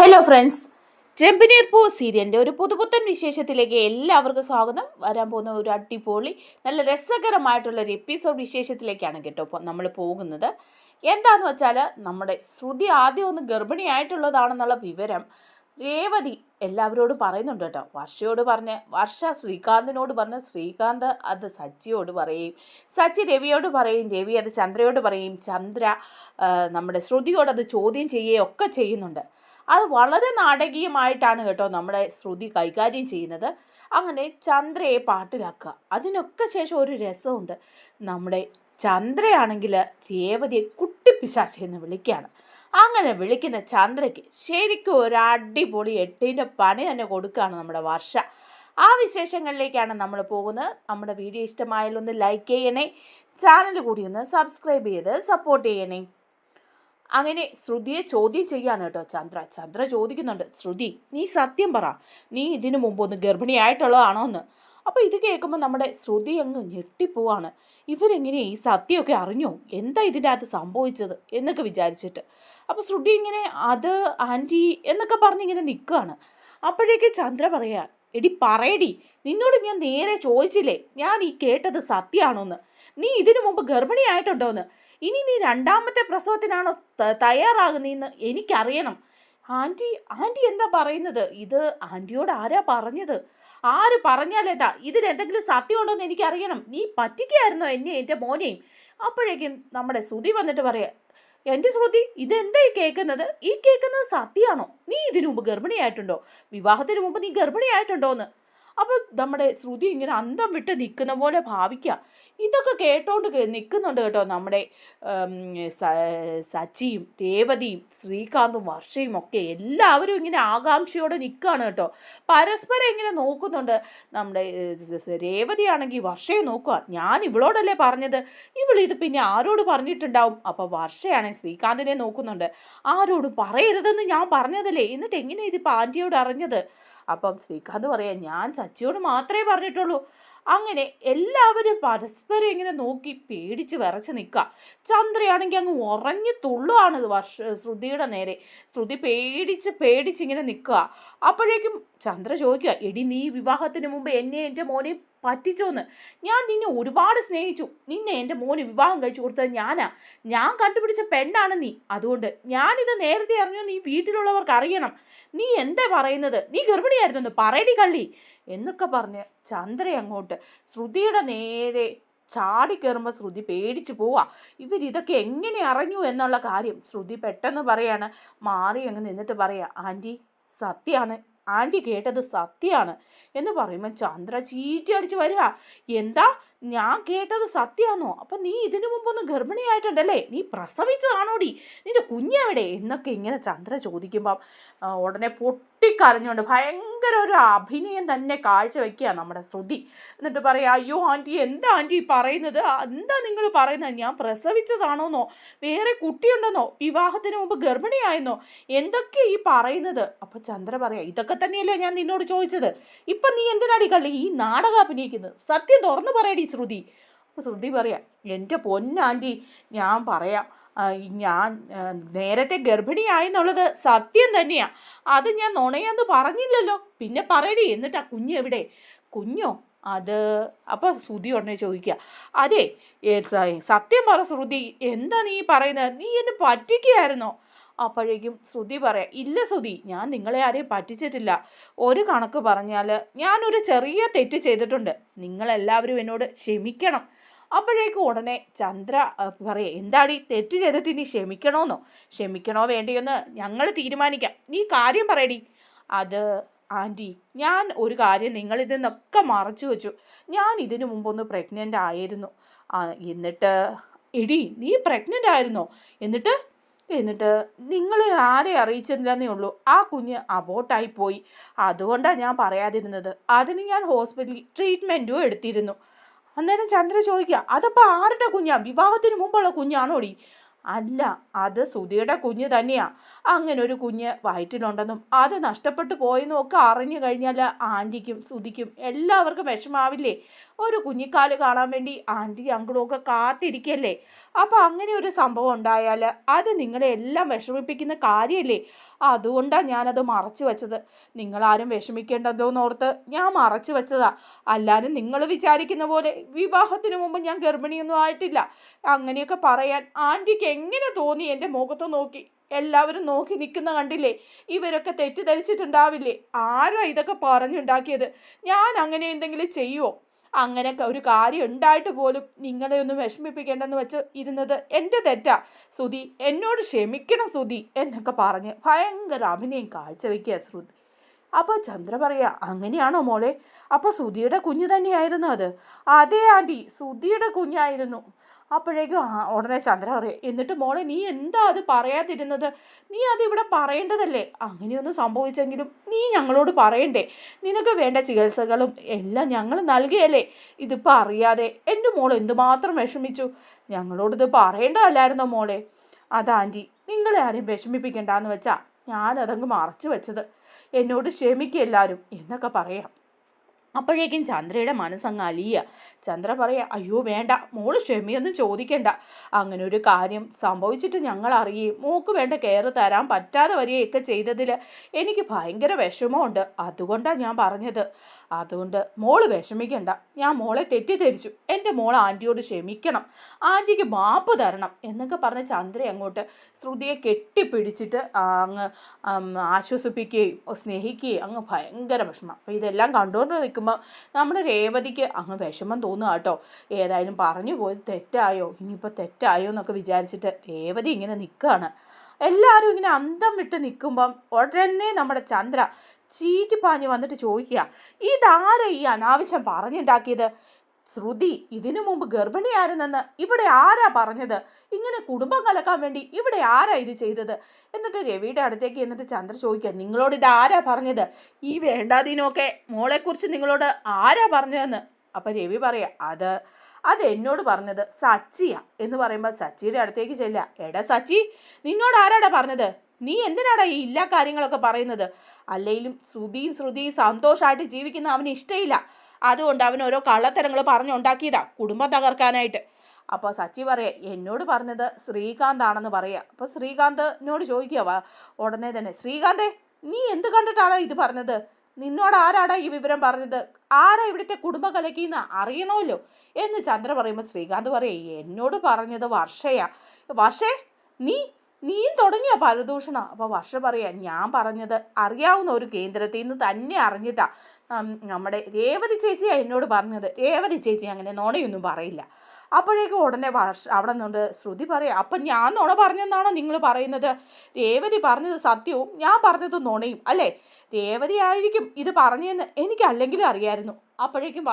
Hello friends, ചെമ്പനീർ പൂ സീരിയലിൻ്റെ ഒരു പുതുപുത്തൻ വിശേഷത്തിലേക്ക് എല്ലാവർക്കും സ്വാഗതം. വരാൻ പോകുന്ന ഒരു അടിപൊളി നല്ല രസകരമായിട്ടുള്ളൊരു എപ്പിസോഡ് വിശേഷത്തിലേക്കാണ് കേട്ടോ ഇപ്പോൾ നമ്മൾ പോകുന്നത്. എന്താണെന്ന് വെച്ചാൽ നമ്മുടെ ശ്രുതി ആദ്യം ഒന്ന് ഗർഭിണിയായിട്ടുള്ളതാണെന്നുള്ള വിവരം രേവതി എല്ലാവരോടും പറയുന്നുണ്ട് കേട്ടോ. വർഷയോട് പറഞ്ഞ് വർഷ ശ്രീകാന്തിനോട് പറഞ്ഞ് ശ്രീകാന്ത് അത് സച്ചിയോട് പറയും, സച്ചി രവിയോട് പറയും, രവി അത് ചന്ദ്രയോട് പറയും, ചന്ദ്ര നമ്മുടെ ശ്രുതിയോട് അത് ചോദ്യം ചെയ്യുകയൊക്കെ ചെയ്യുന്നുണ്ട്. അത് വളരെ നാടകീയമായിട്ടാണ് കേട്ടോ നമ്മുടെ ശ്രുതി കൈകാര്യം ചെയ്യുന്നത്. അങ്ങനെ ചന്ദ്രയെ പാട്ടിലാക്കുക. അതിനൊക്കെ ശേഷം ഒരു രസമുണ്ട്. നമ്മുടെ ചന്ദ്രയാണെങ്കിൽ രേവതിയെ കുട്ടിപ്പിശാച് എന്ന് വിളിക്കുകയാണ്. അങ്ങനെ വിളിക്കുന്ന ചന്ദ്രയ്ക്ക് ശരിക്കും ഒരു അടിപൊളി എട്ടിൻ്റെ പണി തന്നെ കൊടുക്കുകയാണ് നമ്മുടെ വർഷ. ആ വിശേഷങ്ങളിലേക്കാണ് നമ്മൾ പോകുന്നത്. നമ്മുടെ വീഡിയോ ഇഷ്ടമായാലൊന്ന് ലൈക്ക് ചെയ്യണേ, ചാനൽ കൂടി ഒന്ന് സബ്സ്ക്രൈബ് ചെയ്ത് സപ്പോർട്ട് ചെയ്യണേ. അങ്ങനെ ശ്രുതിയെ ചോദ്യം ചെയ്യാണ് കേട്ടോ ചന്ദ്ര ചോദിക്കുന്നുണ്ട്, ശ്രുതി നീ സത്യം പറ, നീ ഇതിനു മുമ്പ് ഒന്ന് ഗർഭിണിയായിട്ടുള്ളതാണോ എന്ന്. അപ്പോൾ ഇത് കേൾക്കുമ്പോൾ നമ്മുടെ ശ്രുതി അങ്ങ് ഞെട്ടിപ്പോവാണ്. ഇവരെങ്ങനെ ഈ സത്യമൊക്കെ അറിഞ്ഞോ, എന്താ ഇതിൻ്റെ അകത്ത് സംഭവിച്ചത് എന്നൊക്കെ വിചാരിച്ചിട്ട്. അപ്പോൾ ശ്രുതി ഇങ്ങനെ അത് ആൻറ്റി എന്നൊക്കെ പറഞ്ഞിങ്ങനെ നിൽക്കുകയാണ്. അപ്പോഴേക്ക് ചന്ദ്ര പറയാ, എടി പറയടി, നിന്നോട് ഞാൻ നേരെ ചോദിച്ചില്ലേ ഞാൻ ഈ കേട്ടത് സത്യമാണോന്ന്, നീ ഇതിനു മുമ്പ് ഗർഭിണിയായിട്ടുണ്ടോന്ന്, ഇനി നീ രണ്ടാമത്തെ പ്രസവത്തിനാണോ തയ്യാറാകുന്നതെന്ന് എനിക്കറിയണം. ആൻറ്റി എന്താ പറയുന്നത്, ഇത് ആൻറ്റിയോട് ആരാ പറഞ്ഞത്, ആര് പറഞ്ഞാലേട്ടാ, ഇതിലെന്തെങ്കിലും സത്യമുണ്ടോ എന്ന് എനിക്കറിയണം, നീ പറ്റിക്കായിരുന്നോ എന്നെ എൻ്റെ മോനെയും. അപ്പോഴേക്കും നമ്മുടെ ശ്രുതി വന്നിട്ട് പറയാ, എൻ്റെ ശ്രുതി ഇതെന്താ ഈ കേൾക്കുന്നത് സത്യമാണോ, നീ ഇതിനു മുമ്പ് ഗർഭിണിയായിട്ടുണ്ടോ, വിവാഹത്തിന് മുമ്പ് നീ ഗർഭിണിയായിട്ടുണ്ടോ എന്ന്. അപ്പോൾ നമ്മുടെ ശ്രുതി ഇങ്ങനെ അന്തം വിട്ട് നിൽക്കുന്ന പോലെ ഭാവിക്കുക. ഇതൊക്കെ കേട്ടോണ്ട് നിൽക്കുന്നുണ്ട് കേട്ടോ നമ്മുടെ സച്ചിയും രേവതിയും ശ്രീകാന്തും വർഷയും ഒക്കെ എല്ലാവരും ഇങ്ങനെ ആകാംക്ഷയോടെ നിൽക്കുകയാണ് കേട്ടോ. പരസ്പരം ഇങ്ങനെ നോക്കുന്നുണ്ട്. നമ്മുടെ രേവതിയാണെങ്കിൽ വർഷയെ നോക്കുക, ഞാൻ ഇവളോടല്ലേ പറഞ്ഞത്, ഇവളിത് പിന്നെ ആരോട് പറഞ്ഞിട്ടുണ്ടാവും. അപ്പോൾ വർഷയാണെങ്കിൽ ശ്രീകാന്തിനെ നോക്കുന്നുണ്ട്, ആരോടും പറയരുതെന്ന് ഞാൻ പറഞ്ഞതല്ലേ, എന്നിട്ട് എങ്ങനെയാണ് ഇതിപ്പോൾ ആൻറ്റിയോട് അറിഞ്ഞത്. അപ്പം ശ്രീകാന്ത് പറയാം, ഞാൻ സച്ചിയോട് മാത്രമേ പറഞ്ഞിട്ടുള്ളൂ. അങ്ങനെ എല്ലാവരും പരസ്പരം ഇങ്ങനെ നോക്കി പേടിച്ച് വിറച്ച് നിൽക്കുക. ചന്ദ്രയാണെങ്കിൽ അങ്ങ് ഉറഞ്ഞു തുള്ളുകയാണ് ശ്രുതിയുടെ നേരെ. ശ്രുതി പേടിച്ച് ഇങ്ങനെ നിൽക്കുക. അപ്പോഴേക്കും ചന്ദ്ര ചോദിക്കുക, എടി നീ വിവാഹത്തിന് മുമ്പ് എന്നെ എൻ്റെ മോനെ പറ്റിച്ചോന്ന്, ഞാൻ നിന്നെ ഒരുപാട് സ്നേഹിച്ചു, നിന്നെ എൻ്റെ മോന് വിവാഹം കഴിച്ചു കൊടുത്തത് ഞാൻ കണ്ടുപിടിച്ച പെണ്ണാണ് നീ, അതുകൊണ്ട് ഞാനിത് നേരത്തെ അറിഞ്ഞു, നീ വീട്ടിലുള്ളവർക്ക് അറിയണം, നീ എന്താ പറയുന്നത്, നീ ഗർഭിണിയായിരുന്നു പറയടി കള്ളി എന്നൊക്കെ പറഞ്ഞ് ചന്ദ്ര അങ്ങോട്ട് ശ്രുതിയുടെ നേരെ ചാടിക്കയറുമ്പോൾ ശ്രുതി പേടിച്ച് പോവാ. ഇവരിതൊക്കെ എങ്ങനെ അറിഞ്ഞു എന്നുള്ള കാര്യം ശ്രുതി പെട്ടെന്ന് പറയാണ്, മാറി അങ്ങ് നിന്നിട്ട് പറയാ, ആൻറ്റി സത്യമാണ്, ആൻറ്റി കേട്ടത് സത്യമാണ് എന്ന് പറയുമ്പോൾ ചന്ദ്ര ചീറ്റി അടിച്ച് വരിക. എന്താ ഞാൻ കേട്ടത് സത്യമാണോ, അപ്പം നീ ഇതിനു മുമ്പൊന്ന് ഗർഭിണിയായിട്ടുണ്ടല്ലേ, നീ പ്രസവിച്ചതാണോടി, നിന്റെ കുഞ്ഞെവിടെ എന്നൊക്കെ ഇങ്ങനെ ചന്ദ്ര ചോദിക്കുമ്പം ഉടനെ പൊട്ടിക്കരഞ്ഞുകൊണ്ട് ഭയങ്കര ഒരു അഭിനയം തന്നെ കാഴ്ചവെക്കുക നമ്മുടെ ശ്രുതി. എന്നിട്ട് പറയാം, അയ്യോ ആൻറ്റി എന്താ ആൻറ്റി പറയുന്നത്, എന്താ നിങ്ങൾ പറയുന്നത്, ഞാൻ പ്രസവിച്ചതാണോന്നോ, വേറെ കുട്ടിയുണ്ടെന്നോ, വിവാഹത്തിന് മുമ്പ് ഗർഭിണിയായെന്നോ, എന്തൊക്കെയാ ഈ പറയുന്നത്. അപ്പം ചന്ദ്ര പറയാം, ഇതൊക്കെ തന്നെയല്ലേ ഞാൻ നിന്നോട് ചോദിച്ചത്, ഇപ്പം നീ എന്തിനാടി കള്ളി ഈ നാടകം അഭിനയിക്കുന്നത്, സത്യം തുറന്നു പറയടി ശ്രുതി. അപ്പോൾ ശ്രുതി പറയാം, എൻ്റെ പൊന്നാൻറ്റി ഞാൻ പറയാം, ഞാൻ നേരത്തെ ഗർഭിണിയായെന്നുള്ളത് സത്യം തന്നെയാണ്, അത് ഞാൻ നുണയെന്ന് പറഞ്ഞില്ലല്ലോ, പിന്നെ പറയടി, എന്നിട്ടാ കുഞ്ഞെവിടെ, കുഞ്ഞോ അത്. അപ്പോൾ ശ്രുതി ഉടനെ ചോദിക്കുക, അതെ സത്യം പറ ശ്രുതി, എന്താ നീ പറയുന്നത്, നീ എന്നെ പറ്റിക്കുകയായിരുന്നോ. അപ്പോഴേക്കും ശ്രുതി പറയാം, ഇല്ല ശ്രുതി, ഞാൻ നിങ്ങളെ ആരെയും പറ്റിച്ചിട്ടില്ല, ഒരു കണക്ക് പറഞ്ഞാൽ ഞാനൊരു ചെറിയ തെറ്റ് ചെയ്തിട്ടുണ്ട്, നിങ്ങളെല്ലാവരും എന്നോട് ക്ഷമിക്കണം. അപ്പോഴേക്കും ഉടനെ ചന്ദ്ര പറയാം, എന്താടി തെറ്റ് ചെയ്തിട്ട് ഇനി ക്ഷമിക്കണോ വേണ്ടിയെന്ന് ഞങ്ങൾ തീരുമാനിക്കാം, നീ കാര്യം പറയടി. അത് ആൻറ്റി, ഞാൻ ഒരു കാര്യം നിങ്ങളിതിൽ നിന്നൊക്കെ മറച്ചു വെച്ചു, ഞാൻ ഇതിനു മുമ്പൊന്ന് പ്രഗ്നൻ്റ് ആയിരുന്നു, എന്നിട്ട് എടി നീ പ്രഗ്നൻ്റ് ആയിരുന്നോ, എന്നിട്ട് നിങ്ങൾ ആരെ അറിയിച്ചില്ലെന്നേ ഉള്ളൂ, ആ കുഞ്ഞ് അബോട്ടായി പോയി, അതുകൊണ്ടാണ് ഞാൻ പറയാതിരുന്നത്, അതിന് ഞാൻ ഹോസ്പിറ്റലിൽ ട്രീറ്റ്മെൻറ്റും എടുത്തിരുന്നു. അന്നേരം ചന്ദ്ര ചോദിക്കുക, അതപ്പോൾ ആരുടെ കുഞ്ഞാ, വിവാഹത്തിന് മുമ്പുള്ള കുഞ്ഞാണോടി. അല്ല, അത് സുധിയുടെ കുഞ്ഞ് തന്നെയാ. അങ്ങനെ ഒരു കുഞ്ഞ് വയറ്റിലുണ്ടെന്നും അത് നഷ്ടപ്പെട്ടു പോയെന്നും ഒക്കെ അറിഞ്ഞു കഴിഞ്ഞാൽ ആൻറ്റിക്കും സുധിക്കും എല്ലാവർക്കും വിഷമാവില്ലേ? ഒരു കുഞ്ഞിക്കാല് കാണാൻ വേണ്ടി ആൻറ്റി അങ്കിളും ഒക്കെ കാത്തിരിക്കല്ലേ? അപ്പോൾ അങ്ങനെ ഒരു സംഭവം ഉണ്ടായാൽ അത് നിങ്ങളെ എല്ലാം വിഷമിപ്പിക്കുന്ന കാര്യമല്ലേ? അതുകൊണ്ടാണ് ഞാനത് മറച്ചു വെച്ചത്. നിങ്ങളാരും വിഷമിക്കേണ്ടതോന്നോർത്ത് ഞാൻ മറച്ചു വെച്ചതാ. അല്ലാതെ നിങ്ങൾ വിചാരിക്കുന്ന പോലെ വിവാഹത്തിന് മുമ്പ് ഞാൻ ഗർഭിണിയൊന്നും ആയിട്ടില്ല. അങ്ങനെയൊക്കെ പറയാൻ ആൻറ്റിക്ക് എങ്ങനെ തോന്നി? എൻ്റെ മുഖത്ത് നോക്കി എല്ലാവരും നോക്കി നിൽക്കുന്ന കണ്ടില്ലേ? ഇവരൊക്കെ തെറ്റിദ്ധരിച്ചിട്ടുണ്ടാവില്ലേ? ആരാ ഇതൊക്കെ പറഞ്ഞുണ്ടാക്കിയത്? ഞാൻ അങ്ങനെ എന്തെങ്കിലും ചെയ്യുമോ? അങ്ങനെയൊക്കെ ഒരു കാര്യം ഉണ്ടായിട്ട് പോലും നിങ്ങളെ ഒന്നും വിഷമിപ്പിക്കേണ്ടെന്ന് വെച്ച് ഇരുന്നത് എൻ്റെ തെറ്റാ. സുധി, എന്നോട് ക്ഷമിക്കണം സുധി എന്നൊക്കെ പറഞ്ഞ് ഭയങ്കര അഭിനയം കാഴ്ചവെക്കുക ശ്രുതി. അപ്പോൾ ചന്ദ്ര പറയാ, അങ്ങനെയാണോ മോളെ? അപ്പോൾ സുധിയുടെ കുഞ്ഞ് തന്നെയായിരുന്നു അത്? അതേ ആൻറ്റി, സുധിയുടെ കുഞ്ഞായിരുന്നു. അപ്പോഴേക്കും ഉടനെ ചന്ദ്ര പറയാം, എന്നിട്ട് മോളെ നീ എന്താ അത് പറയാതിരുന്നത്? നീ അതിവിടെ പറയേണ്ടതല്ലേ? അങ്ങനെയൊന്നും സംഭവിച്ചെങ്കിലും നീ ഞങ്ങളോട് പറയണ്ടേ? നിനക്ക് വേണ്ട ചികിത്സകളും എല്ലാം ഞങ്ങൾ നൽകിയല്ലേ? ഇതിപ്പോൾ അറിയാതെ എൻ്റെ മോൾ എന്തുമാത്രം വിഷമിച്ചു. ഞങ്ങളോടിത് പറയേണ്ടതല്ലായിരുന്നോ മോളെ? അതാൻറ്റി, നിങ്ങളെ ആരും വിഷമിപ്പിക്കണ്ടെന്ന് വെച്ചാൽ ഞാനതങ്ങ് മറച്ചു വെച്ചത്. എന്നോട് ക്ഷമിക്കുക എല്ലാവരും എന്നൊക്കെ പറയാം. അപ്പോഴേക്കും ചന്ദ്രയുടെ മനസ്സങ്ങ് അലിയ. ചന്ദ്ര പറയാ, അയ്യോ വേണ്ട, മോള് ക്ഷമയൊന്നും ചോദിക്കണ്ട. അങ്ങനെ ഒരു കാര്യം സംഭവിച്ചിട്ട് ഞങ്ങൾ അറിയുകയും മോക്ക് വേണ്ട കെയർ തരാൻ പറ്റാതെ വരികയൊക്കെ ചെയ്തതിൽ എനിക്ക് ഭയങ്കര വിഷമമുണ്ട്. അതുകൊണ്ടാണ് ഞാൻ പറഞ്ഞത്. അതുകൊണ്ട് മോള് വിഷമിക്കണ്ട. ഞാൻ മോളെ തെറ്റിദ്ധരിച്ചു. എൻ്റെ മോൾ ആൻറ്റിയോട് ക്ഷമിക്കണം, ആൻറ്റിക്ക് മാപ്പ് തരണം എന്നൊക്കെ പറഞ്ഞ് ചന്ദ്ര അങ്ങോട്ട് ശ്രുതിയെ കെട്ടിപ്പിടിച്ചിട്ട് അങ്ങ് ആശ്വസിപ്പിക്കുകയും സ്നേഹിക്കുകയും അങ്ങ് ഭയങ്കര വിഷമം. അപ്പോൾ ഇതെല്ലാം കണ്ടുകൊണ്ട് നിൽക്കുമ്പോൾ നമ്മുടെ രേവതിക്ക് അങ്ങ് വിഷമം തോന്നുക കേട്ടോ. ഏതായാലും പറഞ്ഞു പോയത് തെറ്റായോ, ഇനിയിപ്പോൾ തെറ്റായോ എന്നൊക്കെ വിചാരിച്ചിട്ട് രേവതി ഇങ്ങനെ നിൽക്കുകയാണ്. എല്ലാവരും ഇങ്ങനെ അന്തം വിട്ട് നിൽക്കുമ്പം ഉടനെ നമ്മുടെ ചന്ദ്ര ചീറ്റിപ്പാഞ്ഞ് വന്നിട്ട് ചോദിക്കുക, ഇതാരാ ഈ അനാവശ്യം പറഞ്ഞുണ്ടാക്കിയത്? ശ്രുതി ഇതിനു മുമ്പ് ഗർഭിണിയായിരുന്നെന്ന് ഇവിടെ ആരാ പറഞ്ഞത്? ഇങ്ങനെ കുടുംബം കലക്കാൻ വേണ്ടി ഇവിടെ ആരാ ഇത് ചെയ്തത്? എന്നിട്ട് രവിയുടെ അടുത്തേക്ക് എന്നിട്ട് ചന്ദ്ര ചോദിക്കുക, നിങ്ങളോട് ഇത് ആരാ പറഞ്ഞത്? ഈ വേണ്ടാതീനൊക്കെ മോളെക്കുറിച്ച് നിങ്ങളോട് ആരാ പറഞ്ഞതെന്ന്. അപ്പം രവി പറയാ, അത് എന്നോട് പറഞ്ഞത് സച്ചിയാ എന്ന് പറയുമ്പോൾ സച്ചിയുടെ അടുത്തേക്ക് ചെല്ലുക. എടാ സച്ചി, നിന്നോട് ആരാടാ പറഞ്ഞത്? നീ എന്തിനാടാ ഈ ഇല്ലാ കാര്യങ്ങളൊക്കെ പറയുന്നത്? അല്ലെങ്കിലും ശ്രുതിയും സന്തോഷമായിട്ട് ജീവിക്കുന്ന അവന് ഇഷ്ടമില്ല. അതുകൊണ്ട് അവൻ ഓരോ കള്ളത്തരങ്ങൾ പറഞ്ഞുണ്ടാക്കിയതാ കുടുംബം തകർക്കാനായിട്ട്. അപ്പോൾ സച്ചി പറയാ, എന്നോട് പറഞ്ഞത് ശ്രീകാന്താണെന്ന് പറയാ. അപ്പോൾ ശ്രീകാന്തിനോട് ചോദിക്കുക ഉടനെ തന്നെ, ശ്രീകാന്തേ, നീ എന്ത് കണ്ടിട്ടാണ് ഇത് പറഞ്ഞത്? നിന്നോട് ആരാടാ ഈ വിവരം പറഞ്ഞത്? ആരാ ഇവിടുത്തെ കുടുംബ കലക്കിന്ന് അറിയണമല്ലോ എന്ന് ചന്ദ്ര പറയുമ്പോൾ ശ്രീകാന്ത് പറയേ, എന്നോട് പറഞ്ഞത് വർഷയാ. വർഷേ, നീയും തുടങ്ങിയ പരദൂഷണ. അപ്പോൾ വർഷ പറയാ, ഞാൻ പറഞ്ഞത് അറിയാവുന്ന ഒരു കേന്ദ്രത്തിൽ നിന്ന് തന്നെ അറിഞ്ഞിട്ടാ നമ്മുടെ രേവതി ചേച്ചിയാണ് എന്നോട് പറഞ്ഞത്. രേവതി ചേച്ചി അങ്ങനെ നുണയൊന്നും പറയില്ല. അപ്പോഴേക്കും ഉടനെ അവിടെ നിന്നുകൊണ്ട് ശ്രുതി പറയാം, അപ്പം ഞാൻ നുണ പറഞ്ഞെന്നാണോ നിങ്ങൾ പറയുന്നത്? രേവതി പറഞ്ഞത് സത്യവും ഞാൻ പറഞ്ഞത് നുണയും അല്ലേ? രേവതി ആയിരിക്കും ഇത് പറഞ്ഞതെന്ന് എനിക്ക് അല്ലെങ്കിലും അറിയായിരുന്നു. അപ്പോഴേക്കും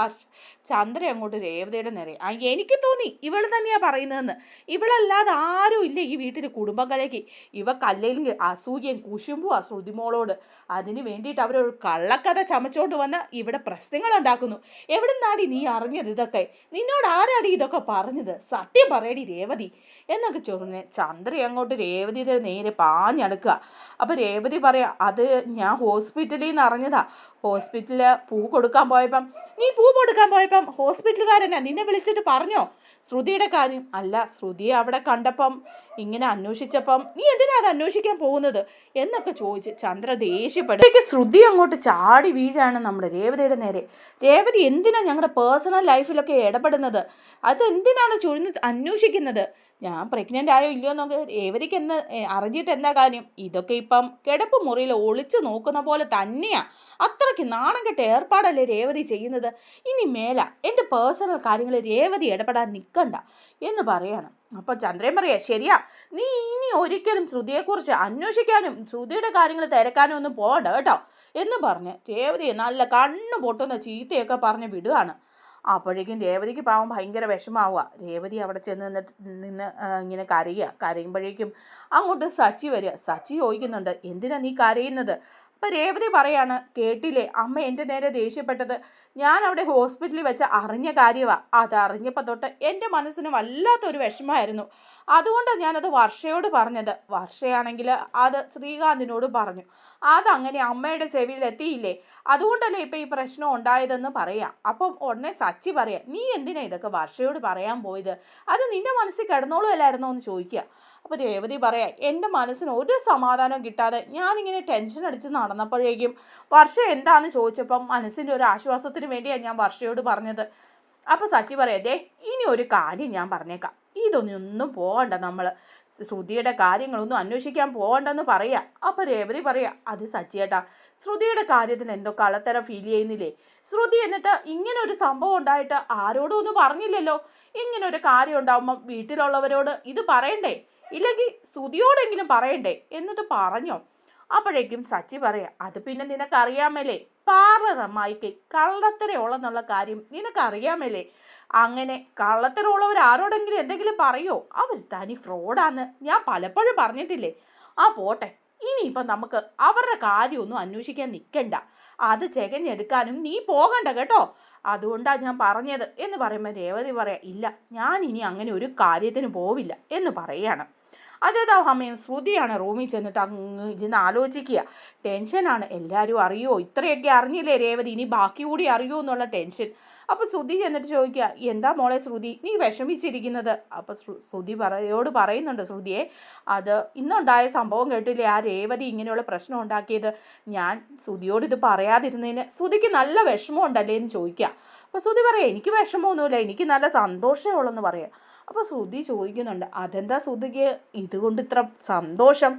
ചന്ദ്ര അങ്ങോട്ട് രേവതിയുടെ നേരെ, എനിക്ക് തോന്നി ഇവൾ തന്നെയാണ് പറയുന്നതെന്ന്. ഇവളല്ലാതെ ആരും ഇല്ല ഈ വീട്ടിൽ കുടുംബം കലയ്ക്ക്. ഇവക്കല്ലെങ്കിൽ അസൂയയും കുശുമ്പും ശ്രുതിമോളോട്. അതിന് വേണ്ടിയിട്ട് അവരൊരു കള്ളക്കഥ ചമച്ചോണ്ട് വന്ന് ഇവിടെ പ്രശ്നങ്ങൾ ഉണ്ടാക്കുന്നു. എവിടെ നിന്നാടി നീ അറിഞ്ഞത് ഇതൊക്കെ? നിന്നോട് ആരാടി ഇതൊക്കെ പറഞ്ഞത്? സത്യം പറയടി രേവതി എന്നൊക്കെ ചൊറിഞ്ഞ് ചന്ദ്ര അങ്ങോട്ട് രേവതിയുടെ നേരെ പാഞ്ഞടുക്കുക. അപ്പോൾ രേവതി പറയാ, അത് ഞാൻ ഹോസ്പിറ്റലിൽ നിന്ന് അറിഞ്ഞതാ. ഹോസ്പിറ്റലിൽ പൂ കൊടുക്കാൻ പോയപ്പം ഹോസ്പിറ്റലുകാരനാ നിന്നെ വിളിച്ചിട്ട് പറഞ്ഞോ ശ്രുതിയുടെ കാര്യം? അല്ല, ശ്രുതിയെ അവിടെ കണ്ടപ്പം ഇങ്ങനെ അന്വേഷിച്ചപ്പം നീ എന്തിനാ അത് അന്വേഷിക്കാൻ പോകുന്നത് എന്നൊക്കെ ചോദിച്ച് ചന്ദ്ര ദേഷ്യപ്പെടും. ശ്രുതി അങ്ങോട്ട് ചാടി വീഴാണ് നമ്മുടെ രേവതിയുടെ നേരെ. രേവതി എന്തിനാ ഞങ്ങളുടെ പേഴ്സണൽ ലൈഫിലൊക്കെ ഇടപെടുന്നത്? അതെന്തിനാണ് അന്വേഷിക്കുന്നത്? ഞാൻ പ്രഗ്നൻ്റ് ആയോ ഇല്ലയോ എന്നൊക്കെ രേവതിക്ക് എന്ന് അറിഞ്ഞിട്ട് എന്താ കാര്യം? ഇതൊക്കെ ഇപ്പം കിടപ്പ് മുറിയിൽ ഒളിച്ചു നോക്കുന്ന പോലെ തന്നെയാ. അത്രയ്ക്ക് നാണം കെട്ട ഏർപ്പാടല്ലേ രേവതി ചെയ്യുന്നത്? ഇനി മേല എൻ്റെ പേഴ്സണൽ കാര്യങ്ങളിൽ രേവതി ഇടപെടാൻ നിൽക്കണ്ട എന്ന് പറയാണ്. അപ്പോൾ ചന്ദ്രൻ പറയാ, ശരിയാ, നീ ഇനി ഒരിക്കലും ശ്രുതിയെക്കുറിച്ച് അന്വേഷിക്കാനും ശ്രുതിയുടെ കാര്യങ്ങൾ തിരക്കാനും ഒന്നും പോകണ്ട കേട്ടോ എന്ന് പറഞ്ഞ് രേവതിയെ നല്ല കണ്ണു പൊട്ടുന്ന ചീത്തയൊക്കെ പറഞ്ഞ് വിടുകയാണ്. അപ്പോഴേക്കും രേവതിക്ക് പാവം ഭയങ്കര വിഷമാവുക. രേവതി അവിടെ നിന്ന് ഇങ്ങനെ കരയുമ്പോഴേക്കും അങ്ങോട്ട് സച്ചി വരിക. സച്ചി ചോദിക്കുന്നുണ്ട്, എന്തിനാ നീ കരയുന്നത്? അപ്പം രേവതി പറയാണ്, കേട്ടില്ലേ അമ്മ എൻ്റെ നേരെ ദേഷ്യപ്പെട്ടത്? ഞാൻ അവിടെ ഹോസ്പിറ്റലിൽ വെച്ച് അറിഞ്ഞ കാര്യമാണ്. അതറിഞ്ഞപ്പോൾ തൊട്ട് എൻ്റെ മനസ്സിന് വല്ലാത്തൊരു വിഷമമായിരുന്നു. അതുകൊണ്ടാണ് ഞാനത് വർഷയോട് പറഞ്ഞത്. വർഷയാണെങ്കിൽ അത് ശ്രീകാന്തിനോട് പറഞ്ഞു. അതങ്ങനെ അമ്മയുടെ ചെവിയിൽ എത്തിയില്ലേ? അതുകൊണ്ടല്ലേ ഇപ്പം ഈ പ്രശ്നം ഉണ്ടായതെന്ന് പറയാം. അപ്പം ഉടനെ സച്ചി പറയാം, നീ എന്തിനാ ഇതൊക്കെ വർഷയോട് പറയാൻ പോയത്? അത് നിന്റെ മനസ്സിൽ കിടന്നോളുമല്ലായിരുന്നോ എന്ന് ചോദിക്കുക. അപ്പോൾ രേവതി പറയാം, എൻ്റെ മനസ്സിന് ഒരു സമാധാനം കിട്ടാതെ ഞാനിങ്ങനെ ടെൻഷൻ അടിച്ച് നടന്നപ്പോഴേക്കും വർഷ എന്താന്ന് ചോദിച്ചപ്പം മനസ്സിൻ്റെ ഒരു ആശ്വാസത്തിന് വേണ്ടിയാണ് ഞാൻ വർഷയോട് പറഞ്ഞത്. അപ്പോൾ സച്ചി പറയാം, ദേ ഇനി ഒരു കാര്യം ഞാൻ പറഞ്ഞേക്കാം, ഇതൊന്നും പോകണ്ട, നമ്മൾ ശ്രുതിയുടെ കാര്യങ്ങളൊന്നും അന്വേഷിക്കാൻ പോകണ്ടെന്ന് പറയാം. അപ്പോൾ രേവതി പറയാം, അത് സച്ചിയേട്ടാ, ശ്രുതിയുടെ കാര്യത്തിൽ എന്തോ കള്ളത്തരം ഫീൽ ചെയ്യുന്നില്ലേ? ശ്രുതി എന്നിട്ട് ഇങ്ങനെ ഒരു സംഭവം ഉണ്ടായിട്ട് ആരോടും ഒന്നും പറഞ്ഞില്ലല്ലോ. ഇങ്ങനെ ഒരു കാര്യം ഉണ്ടാവുമ്പം വീട്ടിലുള്ളവരോട് ഇത് പറയണ്ടേ? ഇല്ലെങ്കിൽ ശ്രുതിയോടെങ്കിലും പറയണ്ടേ? എന്നിട്ട് പറഞ്ഞോ? അപ്പോഴേക്കും സച്ചി പറയാം, അത് പിന്നെ നിനക്കറിയാമല്ലേ, പാർലർ അമ്മായിക്ക് കള്ളത്തരമുള്ളെന്നുള്ള കാര്യം നിനക്കറിയാമല്ലേ? അങ്ങനെ കള്ളത്തരമുള്ളവർ ആരോടെങ്കിലും എന്തെങ്കിലും പറയോ? അവർ തനി ഫ്രോഡാന്ന് ഞാൻ പലപ്പോഴും പറഞ്ഞിട്ടില്ലേ? ആ പോട്ടെ, ഇനിയിപ്പം നമുക്ക് അവരുടെ കാര്യമൊന്നും അന്വേഷിക്കാൻ നിൽക്കണ്ട. അത് ചെകഞ്ഞെടുക്കാനും നീ പോകണ്ട കേട്ടോ. അതുകൊണ്ടാണ് ഞാൻ പറഞ്ഞത് എന്ന് പറയുമ്പോൾ രേവതി പറയാം, ഇല്ല, ഞാൻ ഇനി അങ്ങനെ ഒരു കാര്യത്തിന് പോവില്ല എന്ന് പറയുകയാണ്. അതേതാ സമയം ശ്രുതിയാണ് റൂമിൽ ചെന്നിട്ട് അങ്ങ് ഇരുന്ന് ആലോചിക്കുക. ടെൻഷനാണ്. എല്ലാവരും അറിയോ? ഇത്രയൊക്കെ അറിഞ്ഞില്ലേ രേവതി, ഇനി ബാക്കി കൂടി അറിയോ എന്നുള്ള ടെൻഷൻ. അപ്പോൾ ശ്രുതി ചെന്നിട്ട് ചോദിക്കുക, എന്താ മോളെ ശ്രുതി നീ വിഷമിച്ചിരിക്കുന്നത്? അപ്പോൾ ശ്രുതി പറയുന്നുണ്ട്, ശ്രുതിയെ, അത് ഇന്നുണ്ടായ സംഭവം കേട്ടില്ലേ, ആ രേവതി ഇങ്ങനെയുള്ള പ്രശ്നം ഉണ്ടാക്കിയത്. ഞാൻ ശ്രുതിയോട് ഇത് പറയാതിരുന്നതിന് ശ്രുതിക്ക് നല്ല വിഷമമുണ്ടല്ലേ എന്ന് ചോദിക്കുക. അപ്പോൾ ശ്രുതി പറയാം, എനിക്ക് വിഷമമൊന്നുമില്ല, എനിക്ക് നല്ല സന്തോഷമേ ഉള്ളെന്ന് പറയാം. അപ്പോൾ ശ്രുതി ചോദിക്കുന്നുണ്ട്, അതെന്താ ശ്രുതിക്ക് ഇതുകൊണ്ട് ഇത്ര സന്തോഷം?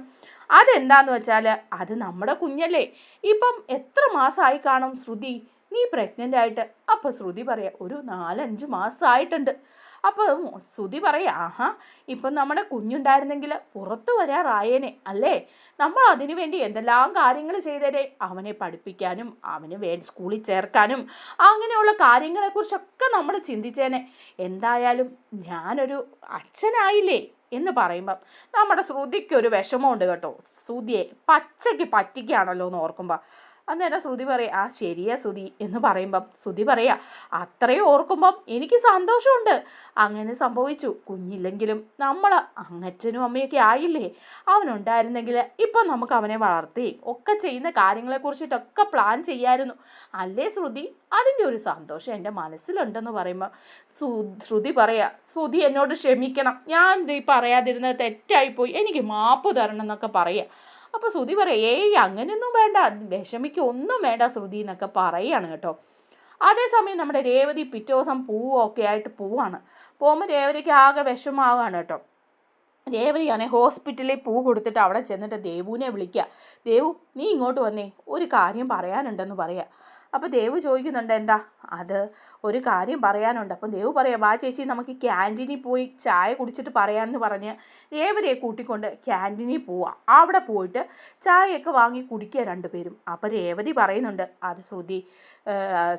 അതെന്താന്ന് വെച്ചാൽ അത് നമ്മുടെ കുഞ്ഞല്ലേ. ഇപ്പം എത്ര മാസമായി കാണും ശ്രുതി നീ പ്രഗ്നൻ്റ് ആയിട്ട്? അപ്പോൾ ശ്രുതി പറയാം, ഒരു 4-5 മാസമായിട്ടുണ്ട്. അപ്പോൾ ശ്രുതി പറയാം, ആഹാ, ഇപ്പം നമ്മുടെ കുഞ്ഞുണ്ടായിരുന്നെങ്കിൽ പുറത്തു വരാറായേനെ അല്ലേ? നമ്മൾ അതിനു വേണ്ടി എന്തെല്ലാം കാര്യങ്ങൾ ചെയ്തേരെ. അവനെ പഠിപ്പിക്കാനും അവന് സ്കൂളിൽ ചേർക്കാനും അങ്ങനെയുള്ള കാര്യങ്ങളെക്കുറിച്ചൊക്കെ നമ്മൾ ചിന്തിച്ചേനെ. എന്തായാലും ഞാനൊരു അച്ഛനായില്ലേ എന്ന് പറയുമ്പം നമ്മുടെ ശ്രുതിക്കൊരു വിഷമമുണ്ട് കേട്ടോ. ശ്രുതിയെ പച്ചയ്ക്ക് പറ്റിക്കുകയാണല്ലോ എന്ന് ഓർക്കുമ്പോൾ. അന്നേരം ശ്രുതി പറയാം, ആ ശരിയാ ശ്രുതി എന്ന് പറയുമ്പം ശ്രുതി പറയാം, അത്രയും ഓർക്കുമ്പം എനിക്ക് സന്തോഷമുണ്ട്. അങ്ങനെ സംഭവിച്ചു. കുഞ്ഞില്ലെങ്കിലും നമ്മൾ അച്ഛനും അമ്മയൊക്കെ ആയില്ലേ. അവനുണ്ടായിരുന്നെങ്കിൽ ഇപ്പം നമുക്ക് അവനെ വളർത്തി ഒക്കെ ചെയ്യുന്ന കാര്യങ്ങളെക്കുറിച്ചിട്ടൊക്കെ പ്ലാൻ ചെയ്യായിരുന്നു അല്ലേ ശ്രുതി? അതിൻ്റെ ഒരു സന്തോഷം എൻ്റെ മനസ്സിലുണ്ടെന്ന് പറയുമ്പോൾ ശ്രുതി പറയാം, ശ്രുതി എന്നോട് ക്ഷമിക്കണം, ഞാൻ ഈ പറയാതിരുന്നത് തെറ്റായിപ്പോയി, എനിക്ക് മാപ്പ് തരണം എന്നൊക്കെ പറയാം. അപ്പോൾ ശ്രുതി പറയാം, ഏയ് അങ്ങനെയൊന്നും വേണ്ട, വിഷമിക്കൊന്നും വേണ്ട ശ്രുതി എന്നൊക്കെ പറയുകയാണ് കേട്ടോ. അതേസമയം നമ്മുടെ രേവതി പിറ്റേ ദിവസം പൂവൊക്കെ ആയിട്ട് പോവാണ്. പോകുമ്പോൾ രേവതിക്ക് ആകെ വിഷമാവുകയാണ് കേട്ടോ. രേവതിയാണെ ഹോസ്പിറ്റലിൽ പൂ കൊടുത്തിട്ട് അവിടെ ചെന്നിട്ട് ദേവുവിനെ വിളിക്കുക. ദേവു നീ ഇങ്ങോട്ട് വന്നേ, ഒരു കാര്യം പറയാനുണ്ടെന്ന് പറയാം. അപ്പോൾ ദേവു ചോദിക്കുന്നുണ്ട്, എന്താ? അത് ഒരു കാര്യം പറയാനുണ്ട്. അപ്പം ദേവു പറയാം, വാ ചേച്ചി നമുക്ക് ക്യാൻറ്റീനിൽ പോയി ചായ കുടിച്ചിട്ട് പറയാമെന്ന് പറഞ്ഞ് രേവതിയെ കൂട്ടിക്കൊണ്ട് ക്യാൻറ്റീനിൽ പോവാം. അവിടെ പോയിട്ട് ചായയൊക്കെ വാങ്ങി കുടിക്കുക രണ്ടുപേരും. അപ്പോൾ രേവതി പറയുന്നുണ്ട്, അത്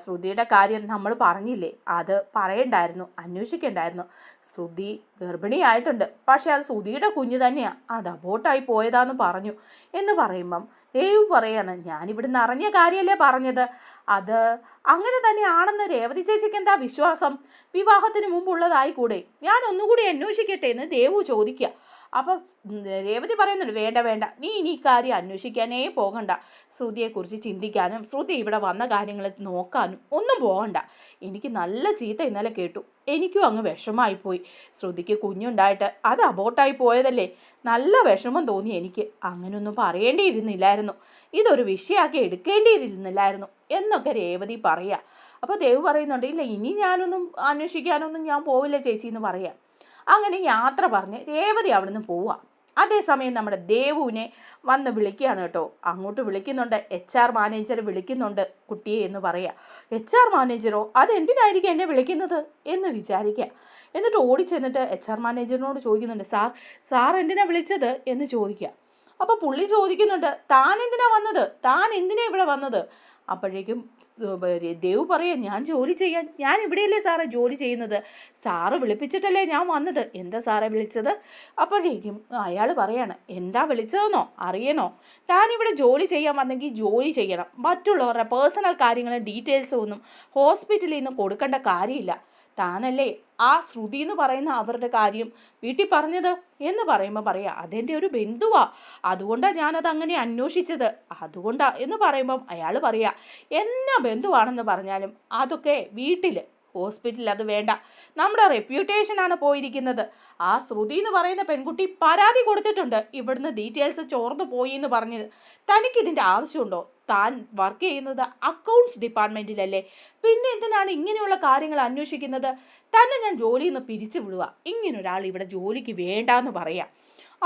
ശ്രുതിയുടെ കാര്യം നമ്മൾ പറഞ്ഞില്ലേ, അത് പറയണ്ടായിരുന്നു, അന്വേഷിക്കണ്ടായിരുന്നു. ശ്രുതി ഗർഭിണിയായിട്ടുണ്ട്, പക്ഷെ അത് ശ്രുതിയുടെ കുഞ്ഞ് തന്നെയാണ്, അത് അബോട്ടായി പോയതാന്ന് പറഞ്ഞു എന്ന് പറയുമ്പം ദേവു പറയാണ്, ഞാനിവിടുന്ന് അറിഞ്ഞ കാര്യമല്ലേ പറഞ്ഞത്, അത് അങ്ങനെ തന്നെയാണെന്ന് രേവതി ചേച്ചിക്ക് എന്താ വിശ്വാസം? വിവാഹത്തിന് മുമ്പുള്ളതായി കൂടെ? ഞാൻ ഒന്നുകൂടി അന്വേഷിക്കട്ടെ എന്ന് ദേവു ചോദിക്കുക. അപ്പം രേവതി പറയുന്നുണ്ട്, വേണ്ട വേണ്ട, നീ ഇനി ഈ കാര്യം അന്വേഷിക്കാനേ പോകണ്ട, ശ്രുതിയെക്കുറിച്ച് ചിന്തിക്കാനും ശ്രുതി ഇവിടെ വന്ന കാര്യങ്ങൾ നോക്കാനും ഒന്നും പോകണ്ട. എനിക്ക് നല്ല ചീത്ത ഇന്നലെ കേട്ടു, എനിക്കും അങ്ങ് വിഷമമായിപ്പോയി. ശ്രുതിക്ക് കുഞ്ഞുണ്ടായിട്ട് അത് അബോട്ടായി പോയതല്ലേ, നല്ല വിഷമം തോന്നി എനിക്ക്. അങ്ങനെയൊന്നും പറയേണ്ടിയിരുന്നില്ലായിരുന്നു, ഇതൊരു വിഷയമാക്കി എടുക്കേണ്ടിയിരുന്നില്ലായിരുന്നു എന്നൊക്കെ രേവതി പറയുക. അപ്പോൾ ദേവ് പറയുന്നുണ്ട്, ഇല്ല ഇനി ഞാനൊന്നും അന്വേഷിക്കാനൊന്നും ഞാൻ പോവില്ല ചേച്ചി എന്ന് പറയാം. അങ്ങനെ യാത്ര പറഞ്ഞ് രേവതി അവിടുന്ന് പോവുക. അതേസമയം നമ്മുടെ ദേവുവിനെ വന്ന് വിളിക്കുകയാണ് കേട്ടോ. അങ്ങോട്ട് വിളിക്കുന്നുണ്ട്, HR മാനേജർ വിളിക്കുന്നുണ്ട് കുട്ടിയെ എന്ന് പറയാം. HR മാനേജറോ? അതെന്തിനായിരിക്കും എന്നെ വിളിക്കുന്നത് എന്ന് വിചാരിക്കുക. എന്നിട്ട് ഓടിച്ചെന്നിട്ട് HR മാനേജറിനോട് ചോദിക്കുന്നുണ്ട്, സാർ എന്തിനാ വിളിച്ചത് എന്ന് ചോദിക്കുക. അപ്പോൾ പുള്ളി ചോദിക്കുന്നുണ്ട്, താൻ എന്തിനാ വന്നത്, താൻ എന്തിനാ ഇവിടെ വന്നത്? അപ്പോഴേക്കും ദേവ് പറയാം, ഞാൻ ജോലി ചെയ്യാൻ, ഞാൻ ഇവിടെയല്ലേ സാറേ ജോലി ചെയ്യുന്നത്, സാറ് വിളിപ്പിച്ചിട്ടല്ലേ ഞാൻ വന്നത്, എന്താ സാറേ വിളിച്ചത്? അപ്പോഴേക്കും അയാൾ പറയാണ്, എന്താ വിളിച്ചതെന്നോ അറിയണോ? താനിവിടെ ജോലി ചെയ്യാൻ വന്നെങ്കിൽ ജോലി ചെയ്യണം, മറ്റുള്ളവരുടെ പേഴ്സണൽ കാര്യങ്ങളും ഡീറ്റെയിൽസും ഒന്നും ഹോസ്പിറ്റലിൽ നിന്ന് കൊടുക്കേണ്ട കാര്യമില്ല. താനല്ലേ ആ ശ്രുതി എന്ന് പറയുന്ന അവരുടെ കാര്യം വീട്ടിൽ പറഞ്ഞത് എന്ന് പറയുമ്പോൾ പറയാ, അതെൻ്റെ ഒരു ബന്ധുവാ, അതുകൊണ്ടാണ് ഞാനത് അങ്ങനെ അന്വേഷിച്ചത്, അതുകൊണ്ടാ എന്ന് പറയുമ്പം അയാൾ പറയാ, എന്നാ ബന്ധുവാണെന്ന് പറഞ്ഞാലും അതൊക്കെ വീട്ടിൽ, ഹോസ്പിറ്റലിൽ അത് വേണ്ട, നമ്മുടെ റെപ്യൂട്ടേഷനാണ് പോയിരിക്കുന്നത്. ആ ശ്രുതി എന്ന് പറയുന്ന പെൺകുട്ടി പരാതി കൊടുത്തിട്ടുണ്ട്, ഇവിടുന്ന് ഡീറ്റെയിൽസ് ചോർന്നു പോയി എന്ന് പറഞ്ഞത്. തനിക്കിതിൻ്റെ ആവശ്യമുണ്ടോ? താൻ വർക്ക് ചെയ്യുന്നത് അക്കൗണ്ട്സ് ഡിപ്പാർട്ട്മെൻറ്റിലല്ലേ, പിന്നെ എന്തിനാണ് ഇങ്ങനെയുള്ള കാര്യങ്ങൾ അന്വേഷിക്കുന്നത്? തന്നെ ഞാൻ ജോലിയിൽ നിന്ന് പിരിച്ചു വിടുക, ഇങ്ങനൊരാൾ ഇവിടെ ജോലിക്ക് വേണ്ടാന്ന് പറയാം.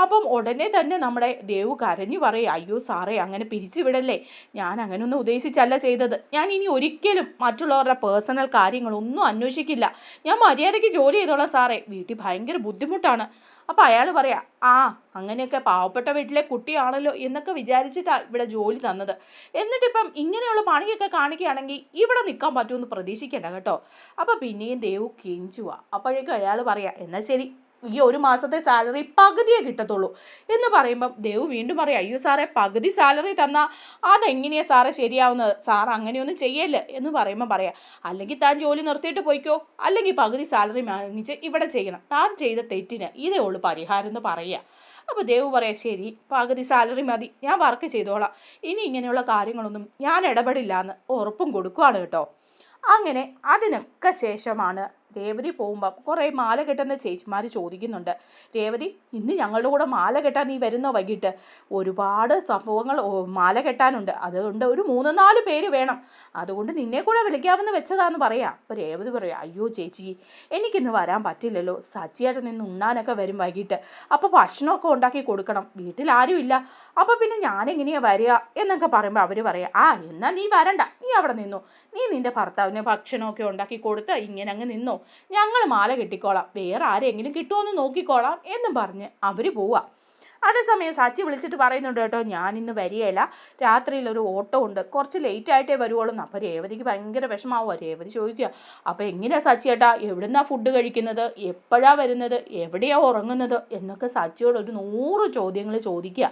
അപ്പം ഉടനെ തന്നെ നമ്മുടെ ദേവു കരഞ്ഞു പറയും, അയ്യോ സാറേ അങ്ങനെ പിരിച്ചു വിടല്ലേ, ഞാൻ അങ്ങനെയൊന്നും ഉദ്ദേശിച്ചല്ല ചെയ്തത്, ഞാൻ ഇനി ഒരിക്കലും മറ്റുള്ളവരുടെ പേഴ്സണൽ കാര്യങ്ങളൊന്നും അന്വേഷിക്കില്ല, ഞാൻ മര്യാദയ്ക്ക് ജോലി ചെയ്തോളാം സാറേ, വീട്ടിൽ ഭയങ്കര ബുദ്ധിമുട്ടാണ്. അപ്പോൾ അയാൾ പറയാം, ആ അങ്ങനെയൊക്കെ പാവപ്പെട്ട വീട്ടിലെ കുട്ടിയാണല്ലോ എന്നൊക്കെ വിചാരിച്ചിട്ടാണ് ഇവിടെ ജോലി തന്നത്, എന്നിട്ടിപ്പം ഇങ്ങനെയുള്ള പണിയൊക്കെ കാണിക്കുകയാണെങ്കിൽ ഇവിടെ നിൽക്കാൻ പറ്റുമെന്ന് പ്രതീക്ഷിക്കേണ്ട കേട്ടോ. അപ്പോൾ പിന്നെയും ദേവു കെഞ്ചുക. അപ്പോഴേക്കും അയാൾ പറയാം, എന്നാൽ ശരി, ഈ ഒരു മാസത്തെ സാലറി പകുതിയേ കിട്ടത്തുള്ളൂ എന്ന് പറയുമ്പം ദേവ് വീണ്ടും പറയാം, അയ്യോ സാറേ പകുതി സാലറി തന്നാൽ അതെങ്ങനെയാണ് സാറേ ശരിയാവുന്നത്, സാർ അങ്ങനെയൊന്നും ചെയ്യല്ലേ എന്ന് പറയുമ്പോൾ പറയാം, അല്ലെങ്കിൽ താൻ ജോലി നിർത്തിയിട്ട് പോയിക്കോ, അല്ലെങ്കിൽ പകുതി സാലറി വാങ്ങിച്ച് ഇവിടെ ചെയ്യണം, താൻ ചെയ്ത തെറ്റിന് ഇതേ ഉള്ളൂ പരിഹാരം എന്ന് പറയുക. അപ്പോൾ ദേവ് പറയാം, ശരി പകുതി സാലറി മതി, ഞാൻ വർക്ക് ചെയ്തോളാം, ഇനി ഇങ്ങനെയുള്ള കാര്യങ്ങളൊന്നും ഞാൻ ഇടപെടില്ല എന്ന് ഉറപ്പും കൊടുക്കുകയാണ് കേട്ടോ. അങ്ങനെ അതിനൊക്കെ ശേഷമാണ് രേവതി പോകുമ്പം കുറേ മാല കെട്ടുന്ന ചേച്ചിമാർ ചോദിക്കുന്നുണ്ട്, രേവതി ഇന്ന് ഞങ്ങളുടെ കൂടെ മാല കെട്ടാൻ നീ വരുന്നോ വൈകിട്ട്? ഒരുപാട് സംഭവങ്ങൾ മാല കെട്ടാനുണ്ട്, അതുകൊണ്ട് ഒരു 3-4 പേര് വേണം, അതുകൊണ്ട് നിന്നെ കൂടെ വിളിക്കാമെന്ന് വെച്ചതാന്ന് പറയാം. അപ്പോൾ രേവതി പറയാം, അയ്യോ ചേച്ചി എനിക്കിന്ന് വരാൻ പറ്റില്ലല്ലോ, സച്ചിയേട്ടൻ ഇന്ന് ഉണ്ണാനൊക്കെ വരും വൈകിട്ട്, അപ്പോൾ ഭക്ഷണമൊക്കെ ഉണ്ടാക്കി കൊടുക്കണം, വീട്ടിൽ ആരുമില്ല, അപ്പോൾ പിന്നെ ഞാനെങ്ങനെയാണ് വരിക എന്നൊക്കെ പറയുമ്പോൾ അവർ പറയാം, ആ എന്നാൽ നീ വരണ്ട, നീ അവിടെ നിന്നു, നീ നിൻ്റെ ഭർത്താവിന് ഭക്ഷണമൊക്കെ ഉണ്ടാക്കി കൊടുത്ത് ഇങ്ങനെ അങ്ങ് നിന്നോ, ഞങ്ങൾ മാല കെട്ടിക്കോളാം, വേറെ ആരെങ്കിലും കിട്ടുമോയെന്ന് നോക്കിക്കോളാം എന്നും പറഞ്ഞ് അവർ പോവാം. അതേസമയം സച്ചി വിളിച്ചിട്ട് പറയുന്നുണ്ട് കേട്ടോ, ഞാൻ ഇന്ന് വരികയില്ല, രാത്രിയിലൊരു ഓട്ടോ ഉണ്ട്, കുറച്ച് ലേറ്റായിട്ടേ വരുവുള്ളൂ. അപ്പോൾ രേവതിക്ക് ഭയങ്കര വിഷമാവുക. രേവതി ചോദിക്കുക, അപ്പോൾ എങ്ങനെയാണ് സച്ചി ഏട്ടാ, എവിടുന്നാണ് ഫുഡ് കഴിക്കുന്നത്, എപ്പോഴാണ് വരുന്നത്, എവിടെയാണ് ഉറങ്ങുന്നത് എന്നൊക്കെ സച്ചിയോട് ഒരു 100 ചോദ്യങ്ങൾ ചോദിക്കുക.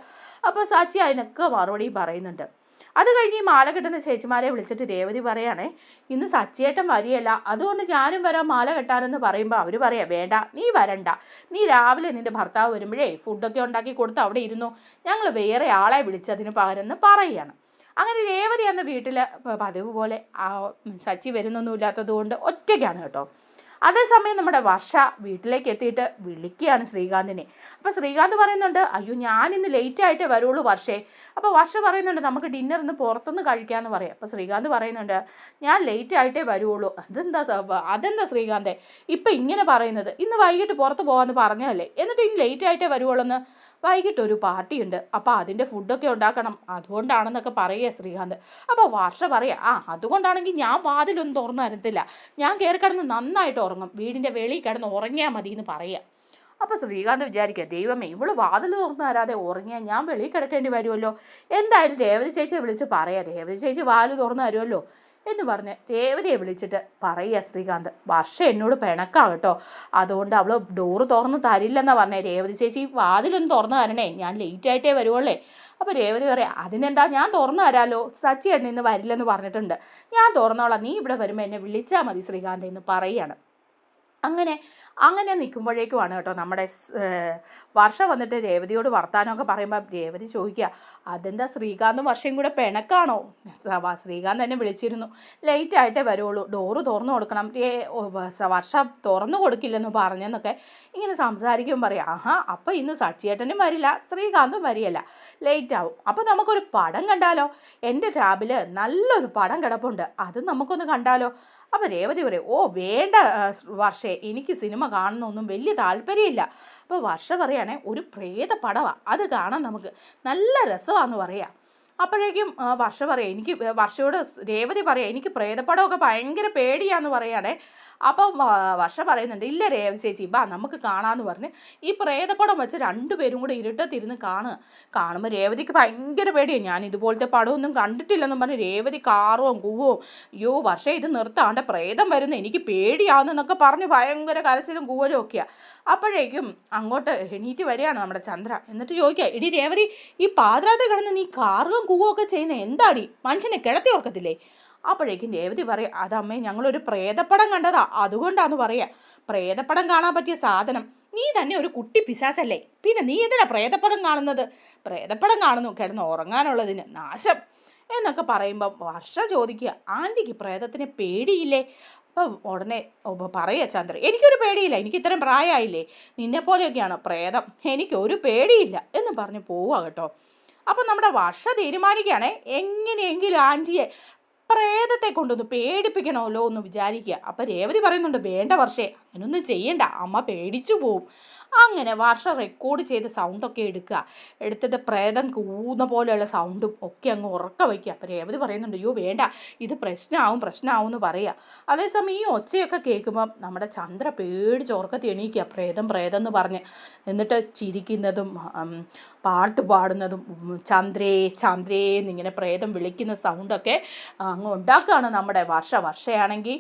അപ്പോൾ സച്ചി അതിനൊക്കെ മറുപടി പറയുന്നുണ്ട്. അത് കഴിഞ്ഞ് ഈ മാല കെട്ടുന്ന ചേച്ചിമാരെ വിളിച്ചിട്ട് രേവതി പറയുകയാണേ, ഇന്ന് സച്ചിയേട്ടൻ വരികയല്ല, അതുകൊണ്ട് ഞാനും വരാം മാല കെട്ടാനെന്ന് പറയുമ്പോൾ അവർ പറയാം, വേണ്ട നീ വരണ്ട, നീ രാവിലെ നിൻ്റെ ഭർത്താവ് വരുമ്പോഴേ ഫുഡൊക്കെ ഉണ്ടാക്കി കൊടുത്ത് അവിടെ ഇരുന്നു, ഞങ്ങൾ വേറെ ആളെ വിളിച്ചതിന് പകരം എന്ന് പറയുകയാണ്. അങ്ങനെ രേവതി അന്ന് വീട്ടിൽ പതിവ് പോലെ സച്ചി വരുന്നൊന്നും ഇല്ലാത്തത് കൊണ്ട് ഒറ്റയ്ക്കാണ് കേട്ടോ. അതേസമയം നമ്മുടെ വർഷ വീട്ടിലേക്ക് എത്തിയിട്ട് വിളിക്കുകയാണ് ശ്രീകാന്തിനെ. അപ്പോൾ ശ്രീകാന്ത് പറയുന്നുണ്ട്, അയ്യോ ഞാനിന്ന് ലേറ്റായിട്ടേ വരുള്ളൂ വർഷേ. അപ്പോൾ വർഷ പറയുന്നുണ്ട്, നമുക്ക് ഡിന്നർ ഇന്ന് പുറത്തുനിന്ന് കഴിക്കാമെന്ന് പറയാം. അപ്പോൾ ശ്രീകാന്ത് പറയുന്നുണ്ട്, ഞാൻ ലേറ്റായിട്ടേ വരുള്ളൂ. അതെന്താ ശ്രീകാന്തേ ഇപ്പം ഇങ്ങനെ പറയുന്നത്, ഇന്ന് വൈകിട്ട് പുറത്ത് പോകാമെന്ന് പറഞ്ഞതല്ലേ, എന്നിട്ട് ഇനി ലേറ്റായിട്ടേ വരുവുള്ളൂ എന്ന്? വൈകിട്ടൊരു പാർട്ടിയുണ്ട്, അപ്പോൾ അതിൻ്റെ ഫുഡൊക്കെ ഉണ്ടാക്കണം, അതുകൊണ്ടാണെന്നൊക്കെ പറയുക ശ്രീകാന്ത്. അപ്പോൾ വർഷ പറയാം, ആ അതുകൊണ്ടാണെങ്കിൽ ഞാൻ വാതിലൊന്നും തുറന്നു തരത്തില്ല, ഞാൻ കയറി കിടന്ന് നന്നായിട്ട് ഉറങ്ങും, വീടിൻ്റെ വെളിയിൽ കിടന്ന് ഉറങ്ങിയാൽ മതി എന്ന് പറയുക. അപ്പോൾ ശ്രീകാന്ത് വിചാരിക്കുക, ദൈവമേ ഇവള് വാതിൽ തുറന്നു തരാതെ ഉറങ്ങിയാൽ ഞാൻ വെളിയിൽ കിടക്കേണ്ടി വരുമല്ലോ, എന്തായാലും രേവതി ചേച്ചിയെ വിളിച്ച് പറയാം, രേവതി ചേച്ചി വാതിൽ തുറന്നു തരുമല്ലോ എന്ന് പറഞ്ഞ് രേവതിയെ വിളിച്ചിട്ട് പറയുക ശ്രീകാന്ത്, വർഷ എന്നോട് പിണക്കാം കേട്ടോ, അതുകൊണ്ട് അവൾ ഡോറ് തുറന്ന് തരില്ലെന്നാണ് പറഞ്ഞേ, രേവതി ചേച്ചി വാതിലൊന്ന് തുറന്നു തരണേ, ഞാൻ ലേറ്റായിട്ടേ വരുവുള്ളേ. അപ്പോൾ രേവതി പറയാം, അതിനെന്താ ഞാൻ തുറന്നു തരാമല്ലോ, സച്ചി എണ്ണ ഇന്ന് വരില്ലെന്ന് പറഞ്ഞിട്ടുണ്ട്, ഞാൻ തുറന്നോളാം, നീ ഇവിടെ വരുമ്പോൾ എന്നെ വിളിച്ചാൽ മതി ശ്രീകാന്ത് എന്ന് പറയുകയാണ്. അങ്ങനെ നിൽക്കുമ്പോഴേക്കുമാണ് കേട്ടോ നമ്മുടെ വർഷ വന്നിട്ട് രേവതിയോട് വർത്താനമൊക്കെ പറയുമ്പോൾ രേവതി ചോദിക്കുക, അതെന്താ ശ്രീകാന്തും വർഷയും കൂടെ പിണക്കാണോ? ശ്രീകാന്ത് എന്നെ വിളിച്ചിരുന്നു, ലേറ്റായിട്ടേ വരുള്ളൂ, ഡോറ് തുറന്നു കൊടുക്കണം, വർഷ തുറന്നു കൊടുക്കില്ലെന്ന് പറഞ്ഞെന്നൊക്കെ ഇങ്ങനെ സംസാരിക്കുമ്പോൾ പറയാം, ആഹാ അപ്പോൾ ഇന്ന് സച്ചിയേട്ടനും വരില്ല, ശ്രീകാന്തും വരികയല്ല, ലേറ്റ് ആവും, അപ്പോൾ നമുക്കൊരു പടം കണ്ടാലോ, എൻ്റെ ടാബിൽ നല്ലൊരു പടം കിടപ്പുണ്ട്, അത് നമുക്കൊന്ന് കണ്ടാലോ? അപ്പോൾ രേവതി പറയും, ഓ വേണ്ട വർഷേ, എനിക്ക് സിനിമ കാണുന്നൊന്നും വലിയ താല്പര്യമില്ല. അപ്പോൾ വർഷ പറയുകയാണെ, ഒരു പ്രേത പടമാണ്, അത് കാണാൻ നമുക്ക് നല്ല രസമാണെന്ന് പറയാം. അപ്പോഴേക്കും വർഷ പറയാം എനിക്ക് വർഷയോട് രേവതി പറയാം എനിക്ക് പ്രേതപ്പടമൊക്കെ ഭയങ്കര പേടിയാന്ന് പറയുകയാണേ. അപ്പം വർഷ പറയുന്നുണ്ട് ഇല്ല രേവതി ചേച്ചി ബാ നമുക്ക് കാണാമെന്ന് പറഞ്ഞ് ഈ പ്രേതപ്പടം വെച്ച് രണ്ടുപേരും കൂടെ ഇരുട്ടത്തിരുന്ന് കാണുമ്പോൾ രേവതിക്ക് ഭയങ്കര പേടിയാണ്. ഞാൻ ഇതുപോലത്തെ പടമൊന്നും കണ്ടിട്ടില്ലെന്നും പറഞ്ഞ് രേവതി കാറും കൂവും അയ്യോ വർഷ ഇത് നിർത്താണ്ട് പ്രേതം വരുന്നു എനിക്ക് പേടിയാവുന്നൊക്കെ പറഞ്ഞ് ഭയങ്കര കരച്ചിലും കൂവലും ഒക്കെയാണ്. അപ്പോഴേക്കും അങ്ങോട്ട് എണീറ്റ് വരികയാണ് നമ്മുടെ ചന്ദ്ര. എന്നിട്ട് ചോദിക്കുക എടി രേവതി ഈ പാതിരാത്രി കിടന്ന് നീ കാറും കൂവും ഒക്കെ ചെയ്യുന്ന എന്താടി മനുഷ്യനെ കിടത്തി ഓർക്കത്തില്ലേ? അപ്പോഴേക്കും രേവതി പറയാം അതമ്മേ ഞങ്ങളൊരു പ്രേതപ്പടം കണ്ടതാ അതുകൊണ്ടാന്ന് പറയാ. പ്രേതപ്പടം കാണാൻ പറ്റിയ സാധനം നീ തന്നെ ഒരു കുട്ടി പിശാചല്ലേ, പിന്നെ നീ എന്തിനാ പ്രേതപ്പടം കാണുന്നത്? പ്രേതപ്പടം കാണുന്നു കിടന്ന് ഉറങ്ങാനുള്ളതിന് നാശം എന്നൊക്കെ പറയുമ്പോൾ വർഷ ചോദിക്കുക ആൻറ്റിക്ക് പ്രേതത്തിനെ പേടിയില്ലേ? അപ്പം ഉടനെ പറയുക ചന്ദ്ര എനിക്കൊരു പേടിയില്ല, എനിക്ക് ഇത്രയും പ്രായമായില്ലേ, നിന്നെപ്പോലെയൊക്കെയാണ് പ്രേതം, എനിക്കൊരു പേടിയില്ല എന്ന് പറഞ്ഞ് പോവുക കേട്ടോ. അപ്പം നമ്മുടെ വർഷ തീരുമാനിക്കുകയാണെ എങ്ങനെയെങ്കിലും ആൻറ്റിയെ പ്രേതത്തെ കൊണ്ടൊന്ന് പേടിപ്പിക്കണമല്ലോ എന്ന് വിചാരിക്കുക. അപ്പം രേവതി പറയുന്നുണ്ട് വേണ്ട വർഷേ അങ്ങനൊന്നും ചെയ്യണ്ട അമ്മ പേടിച്ചു പോവും. അങ്ങനെ വർഷ റെക്കോർഡ് ചെയ്ത സൗണ്ടൊക്കെ എടുത്തിട്ട് പ്രേതം കൂന്ന പോലെയുള്ള സൗണ്ടും ഒക്കെ അങ്ങ് ഉറക്ക വയ്ക്കുക. അപ്പം രേവതി പറയുന്നുണ്ട് അയ്യോ വേണ്ട ഇത് പ്രശ്നമാവും എന്ന് പറയുക. അതേസമയം ഈ ഒച്ചയൊക്കെ കേൾക്കുമ്പം നമ്മുടെ ചന്ദ്ര പേടിച്ച് ഉറക്കത്തി എണീക്കുക പ്രേതം എന്ന് പറഞ്ഞ്. എന്നിട്ട് ചിരിക്കുന്നതും പാട്ട് പാടുന്നതും ചന്ദ്രേ ചന്ദ്രേ എന്നിങ്ങനെ പ്രേതം വിളിക്കുന്ന സൗണ്ടൊക്കെ അങ്ങ് ഉണ്ടാക്കുകയാണ് നമ്മുടെ വർഷയാണെങ്കിൽ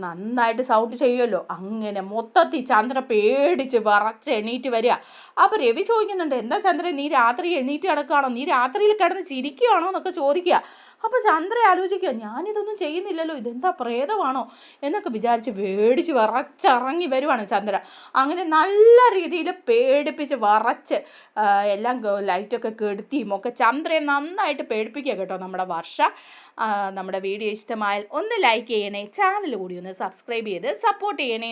നന്നായിട്ട് സൗണ്ട് ചെയ്യുമല്ലോ. അങ്ങനെ മൊത്തത്തിൽ ചന്ദ്ര പേടിച്ച് വിറച്ച് എണീറ്റ് വരിക. അപ്പോൾ രവി ചോദിക്കുന്നുണ്ട് എന്താ ചന്ദ്രൻ നീ രാത്രി എണീറ്റ് കിടക്കുകയാണോ, നീ രാത്രിയിൽ കിടന്ന് ചിരിക്കുകയാണോ എന്നൊക്കെ ചോദിക്കുക. അപ്പോൾ ചന്ദ്ര ആലോചിക്കുക ഞാനിതൊന്നും ചെയ്യുന്നില്ലല്ലോ ഇതെന്താ പ്രേതമാണോ എന്നൊക്കെ വിചാരിച്ച് പേടിച്ച് വിറച്ചിറങ്ങി വരുവാണ് ചന്ദ്ര. അങ്ങനെ നല്ല രീതിയിൽ പേടിപ്പിച്ച് വിറച്ച് എല്ലാം ലൈറ്റൊക്കെ കെടുത്തിയും ഒക്കെ ചന്ദ്രയെ നന്നായിട്ട് പേടിപ്പിക്കുക കേട്ടോ നമ്മുടെ വർഷ. നമ്മുടെ വീഡിയോ ഇഷ്ടമായാൽ ഒന്ന് ലൈക്ക് ചെയ്യണേ, ചാനൽ കൂടി ഒന്ന് സബ്സ്ക്രൈബ് ചെയ്ത് സപ്പോർട്ട് ചെയ്യണേ.